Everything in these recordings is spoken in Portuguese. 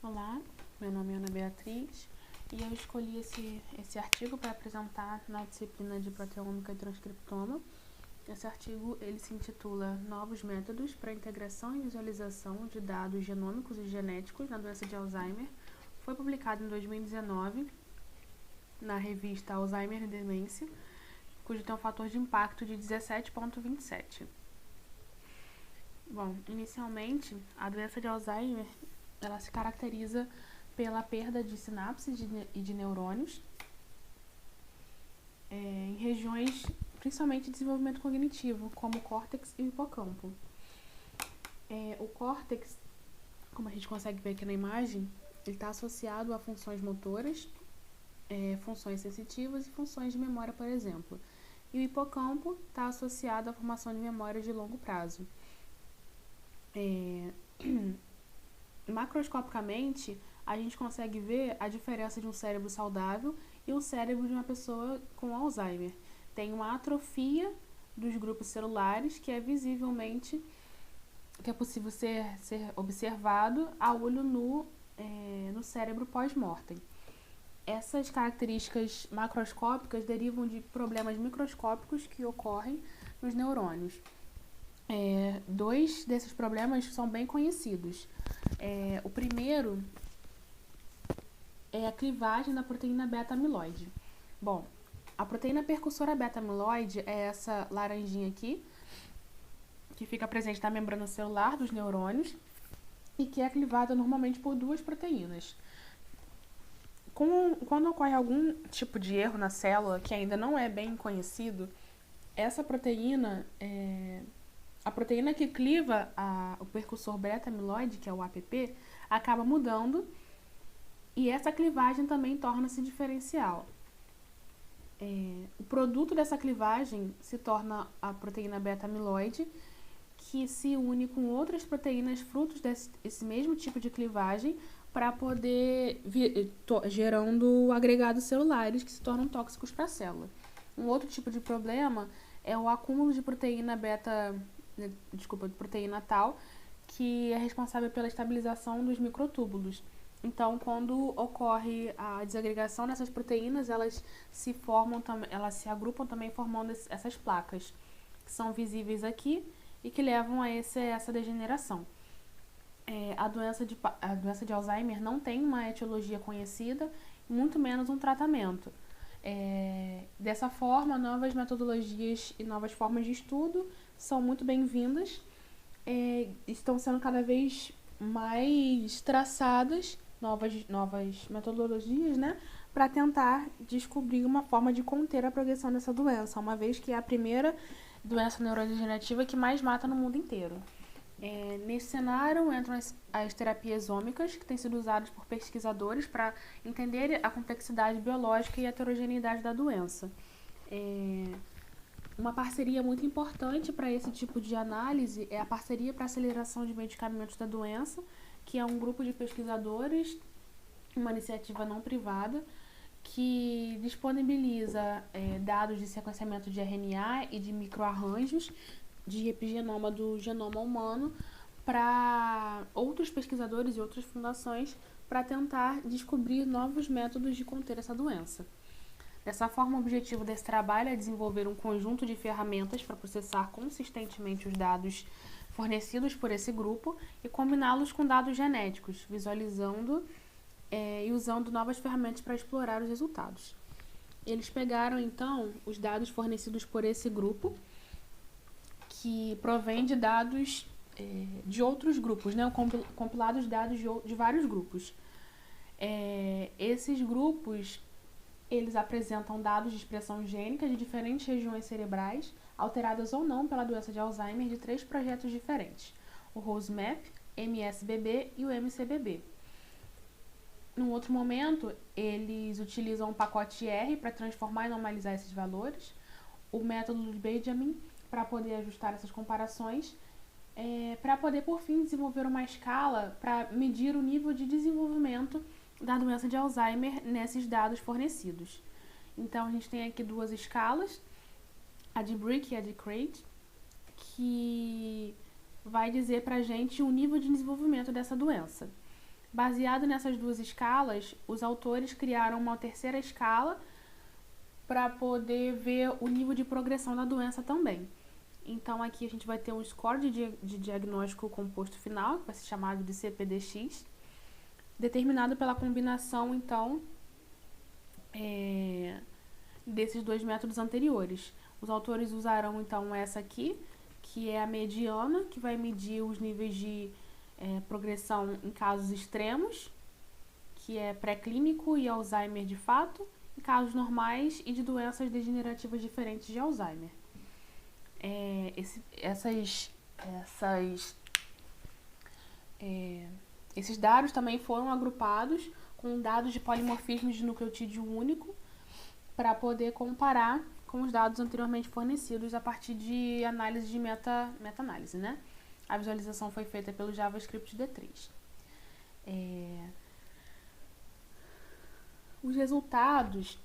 Olá, meu nome é Ana Beatriz e eu escolhi esse artigo para apresentar na disciplina de proteômica e transcriptoma. Esse artigo ele se intitula Novos métodos para integração e visualização de dados genômicos e genéticos na doença de Alzheimer. Foi publicado em 2019 na revista Alzheimer e Demência, cujo tem um fator de impacto de 17,27. Bom, inicialmente, a doença de Alzheimer ela se caracteriza pela perda de sinapses e de neurônios em regiões, principalmente de desenvolvimento cognitivo, como o córtex e o hipocampo. O córtex, como a gente consegue ver aqui na imagem, ele está associado a funções motoras, funções sensitivas e funções de memória, por exemplo. E o hipocampo está associado à formação de memórias de longo prazo. Macroscopicamente, a gente consegue ver a diferença de um cérebro saudável e um cérebro de uma pessoa com Alzheimer. Tem uma atrofia dos grupos celulares que é visivelmente, que é possível ser observado a olho nu no cérebro pós-mortem. Essas características macroscópicas derivam de problemas microscópicos que ocorrem nos neurônios. Dois desses problemas são bem conhecidos. O primeiro é a clivagem da proteína beta-amiloide. Bom, a proteína percussora beta-amiloide é essa laranjinha aqui, que fica presente na membrana celular dos neurônios e que é clivada normalmente por duas proteínas. Quando ocorre algum tipo de erro na célula que ainda não é bem conhecido, essa proteína, a proteína que cliva o percussor beta-amiloide, que é o APP, acaba mudando e essa clivagem também torna-se diferencial. O produto dessa clivagem se torna a proteína beta-amiloide, que se une com outras proteínas frutos desse mesmo tipo de clivagem para poder gerando agregados celulares que se tornam tóxicos para a célula. Um outro tipo de problema é o acúmulo de proteína proteína tal, que é responsável pela estabilização dos microtúbulos. Então, quando ocorre a desagregação dessas proteínas, elas se agrupam também formando essas placas, que são visíveis aqui e que levam a essa degeneração. A doença de Alzheimer não tem uma etiologia conhecida, muito menos um tratamento. Dessa forma, novas metodologias e novas formas de estudo são muito bem-vindas, estão sendo cada vez mais traçadas novas metodologias, né, para tentar descobrir uma forma de conter a progressão dessa doença, uma vez que é a primeira doença neurodegenerativa que mais mata no mundo inteiro. Nesse cenário entram as terapias ômicas, que têm sido usadas por pesquisadores para entender a complexidade biológica e a heterogeneidade da doença. Uma parceria muito importante para esse tipo de análise é a parceria para aceleração de medicamentos da doença, que é um grupo de pesquisadores, uma iniciativa não privada, que disponibiliza dados de sequenciamento de RNA e de microarranjos de epigenoma do genoma humano para outros pesquisadores e outras fundações para tentar descobrir novos métodos de conter essa doença. Dessa forma, o objetivo desse trabalho é desenvolver um conjunto de ferramentas para processar consistentemente os dados fornecidos por esse grupo e combiná-los com dados genéticos, visualizando e usando novas ferramentas para explorar os resultados. Eles pegaram, então, os dados fornecidos por esse grupo, que provém de dados de outros grupos, né? Compilados de dados de vários grupos. Esses grupos, eles apresentam dados de expressão gênica de diferentes regiões cerebrais, alteradas ou não pela doença de Alzheimer, de 3 projetos diferentes: o RoseMap, MSBB e o MCBB. Num outro momento, eles utilizam um pacote R para transformar e normalizar esses valores, o método de Benjamin para poder ajustar essas comparações, para poder, por fim, desenvolver uma escala para medir o nível de desenvolvimento da doença de Alzheimer nesses dados fornecidos. Então, a gente tem aqui duas escalas, a de Brick e a de Crate, que vai dizer para a gente o nível de desenvolvimento dessa doença. Baseado nessas duas escalas, os autores criaram uma terceira escala para poder ver o nível de progressão da doença também. Então, aqui a gente vai ter um score de diagnóstico composto final, que vai ser chamado de CPDX, determinado pela combinação, então, desses dois métodos anteriores. Os autores usarão, então, essa aqui, que é a mediana, que vai medir os níveis de progressão em casos extremos, que é pré-clínico e Alzheimer de fato, em casos normais e de doenças degenerativas diferentes de Alzheimer. Esses dados também foram agrupados com dados de polimorfismo de nucleotídeo único para poder comparar com os dados anteriormente fornecidos a partir de análise de meta-análise, né? A visualização foi feita pelo JavaScript D3. Os resultados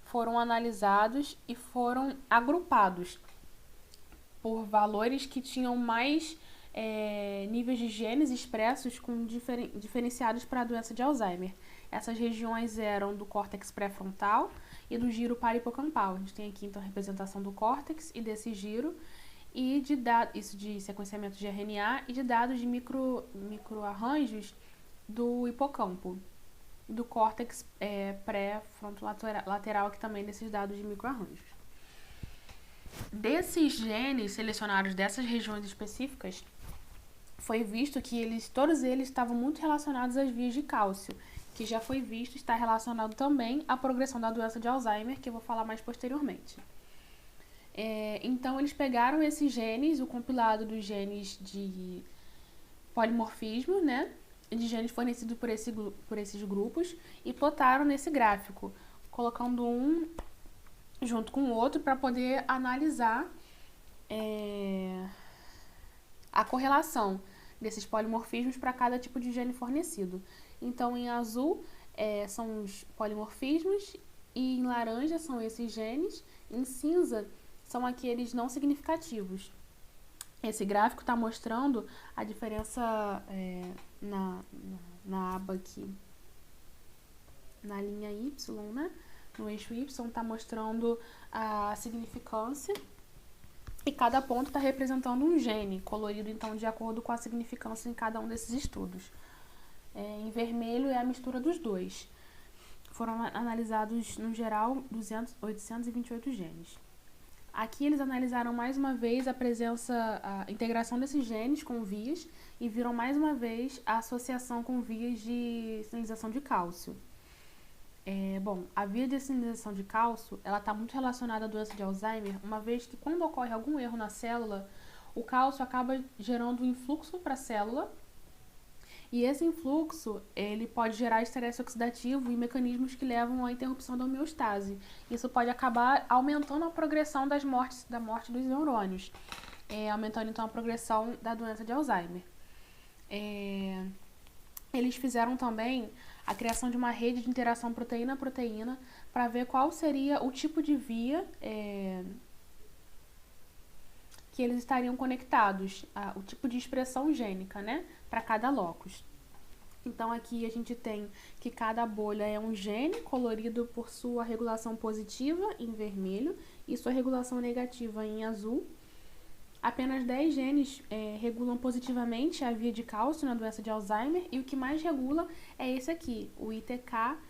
foram analisados e foram agrupados por valores que tinham mais níveis de genes expressos diferenciados para a doença de Alzheimer. Essas regiões eram do córtex pré-frontal e do giro parahipocampal. A gente tem aqui, então, a representação do córtex e desse giro, e isso de sequenciamento de RNA, e de dados de microarranjos do hipocampo, do córtex pré-frontolateral, que também desses dados de microarranjos. Desses genes selecionados dessas regiões específicas, foi visto que todos eles estavam muito relacionados às vias de cálcio, que já foi visto estar relacionado também à progressão da doença de Alzheimer, que eu vou falar mais posteriormente. Então, eles pegaram esses genes, o compilado dos genes de polimorfismo, né, de genes fornecidos por esses grupos, e plotaram nesse gráfico, colocando um junto com o outro para poder analisar a correlação desses polimorfismos para cada tipo de gene fornecido. Então, em azul são os polimorfismos, e em laranja são esses genes, em cinza são aqueles não significativos. Esse gráfico está mostrando a diferença na aba aqui, na linha Y, né? No eixo Y está mostrando a significância, e cada ponto está representando um gene, colorido então de acordo com a significância em cada um desses estudos. Em vermelho é a mistura dos dois. Foram analisados, no geral, 828 genes. Aqui eles analisaram mais uma vez a integração desses genes com vias, e viram mais uma vez a associação com vias de sinalização de cálcio. A via de sinalização de cálcio, ela está muito relacionada à doença de Alzheimer, uma vez que quando ocorre algum erro na célula, o cálcio acaba gerando um influxo para a célula, e esse influxo, ele pode gerar estresse oxidativo e mecanismos que levam à interrupção da homeostase. Isso pode acabar aumentando a progressão da morte dos neurônios, aumentando então a progressão da doença de Alzheimer. Eles fizeram também a criação de uma rede de interação proteína-proteína para ver qual seria o tipo de via que eles estariam conectados, o tipo de expressão gênica, né, para cada locus. Então, aqui a gente tem que cada bolha é um gene colorido por sua regulação positiva, em vermelho, e sua regulação negativa, em azul. Apenas 10 genes regulam positivamente a via de cálcio na doença de Alzheimer, e o que mais regula é esse aqui, o ITPKB,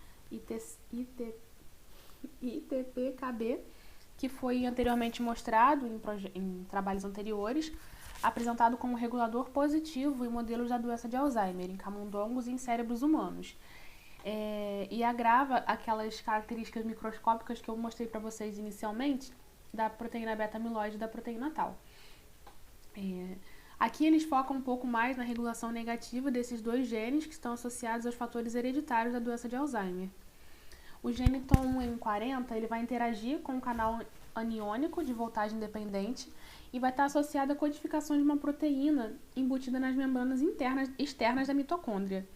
que foi anteriormente mostrado em trabalhos anteriores, apresentado como regulador positivo em modelos da doença de Alzheimer, em camundongos e em cérebros humanos. E agrava aquelas características microscópicas que eu mostrei para vocês inicialmente, da proteína beta-amiloide e da proteína tau. Aqui eles focam um pouco mais na regulação negativa desses dois genes que estão associados aos fatores hereditários da doença de Alzheimer. O gene TOM40 ele vai interagir com o canal aniônico de voltagem dependente e vai estar associado à codificação de uma proteína embutida nas membranas externas da mitocôndria,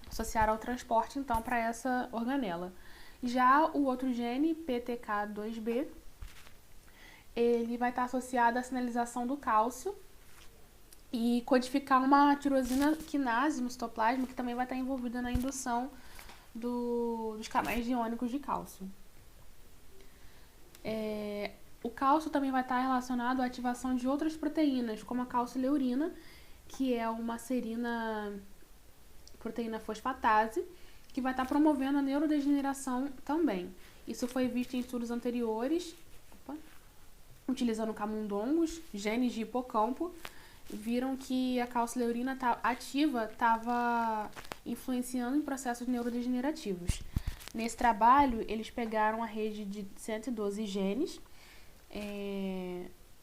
associar ao transporte, então, para essa organela. Já o outro gene, PTK2B, ele vai estar associado à sinalização do cálcio e codificar uma tirosina quinase no citoplasma, que também vai estar envolvida na indução dos canais iônicos de cálcio. O cálcio também vai estar relacionado à ativação de outras proteínas, como a calcileurina, que é uma serina proteína fosfatase, que vai estar promovendo a neurodegeneração também. Isso foi visto em estudos anteriores, utilizando camundongos, genes de hipocampo, viram que a calcileurina ativa estava influenciando em processos neurodegenerativos. Nesse trabalho, eles pegaram a rede de 112 genes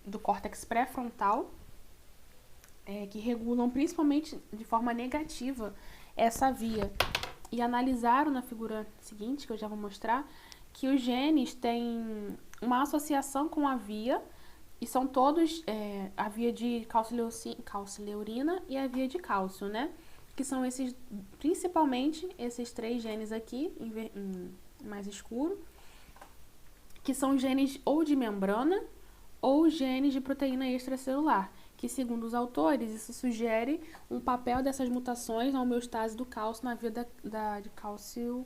do córtex pré-frontal, que regulam principalmente de forma negativa essa via. E analisaram na figura seguinte, que eu já vou mostrar, que os genes têm uma associação com a via, e são todos a via de calcileurina e a via de cálcio, né? Que são esses, principalmente esses 3 genes aqui, em mais escuro, que são genes ou de membrana ou genes de proteína extracelular, que segundo os autores, isso sugere um papel dessas mutações na homeostase do cálcio na via de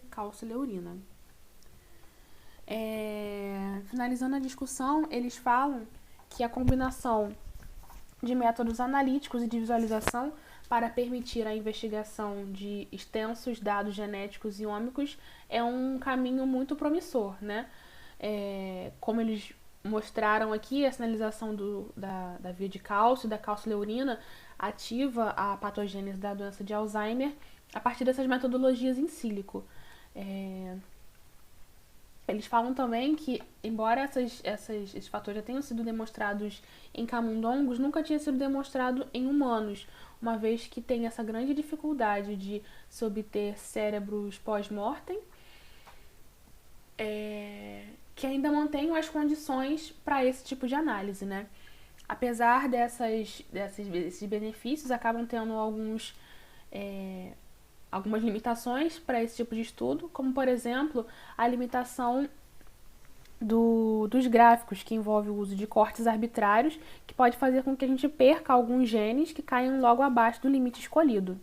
calcileurina. Finalizando a discussão, eles falam que a combinação de métodos analíticos e de visualização para permitir a investigação de extensos dados genéticos e ômicos é um caminho muito promissor, né? Como eles mostraram aqui, a sinalização da via de cálcio, da calcileurina, ativa a patogênese da doença de Alzheimer a partir dessas metodologias in silico. Eles falam também que, embora esses fatores já tenham sido demonstrados em camundongos, nunca tinha sido demonstrado em humanos, uma vez que tem essa grande dificuldade de se obter cérebros pós-mortem, que ainda mantenham as condições para esse tipo de análise, né? Apesar desses benefícios, acabam tendo algumas limitações para esse tipo de estudo, como, por exemplo, a limitação dos gráficos, que envolve o uso de cortes arbitrários, que pode fazer com que a gente perca alguns genes que caiam logo abaixo do limite escolhido.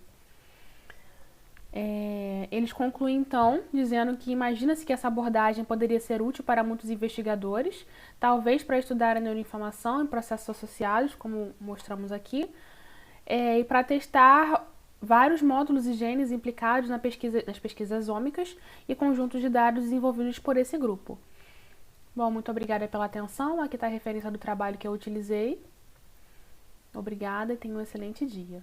Eles concluem, então, dizendo que imagina-se que essa abordagem poderia ser útil para muitos investigadores, talvez para estudar a neuroinflamação em processos associados, como mostramos aqui, e para testar vários módulos e genes implicados nas pesquisas ômicas e conjuntos de dados desenvolvidos por esse grupo. Bom, muito obrigada pela atenção. Aqui está a referência do trabalho que eu utilizei. Obrigada e tenha um excelente dia.